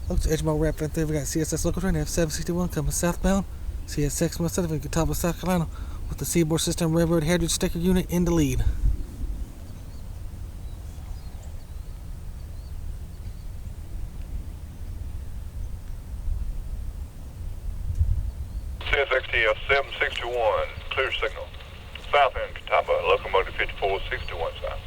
Look to Edgemont Rapid and 3. We got CSX local train F761 coming southbound. CSX Monroe Subdivision, Catawba, South Carolina, with the Seaboard System Railroad Heritage Sticker Unit in the lead. CSX F761, clear signal. Southbound Catawba, Locomotive 5461 south.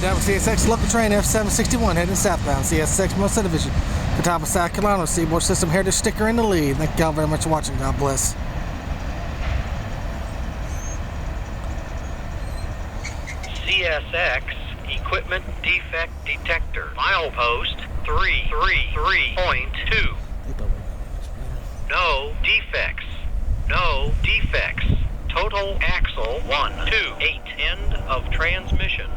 That was CSX local train F761 heading southbound. CSX Monroe Subdivision, Catawba, South Carolina. Seaboard System Heritage Sticker in the lead. Thank y'all very much for watching. God bless. CSX Equipment Defect Detector. Milepost 333.2. No defects. No defects. Total axle 128. End of transmission.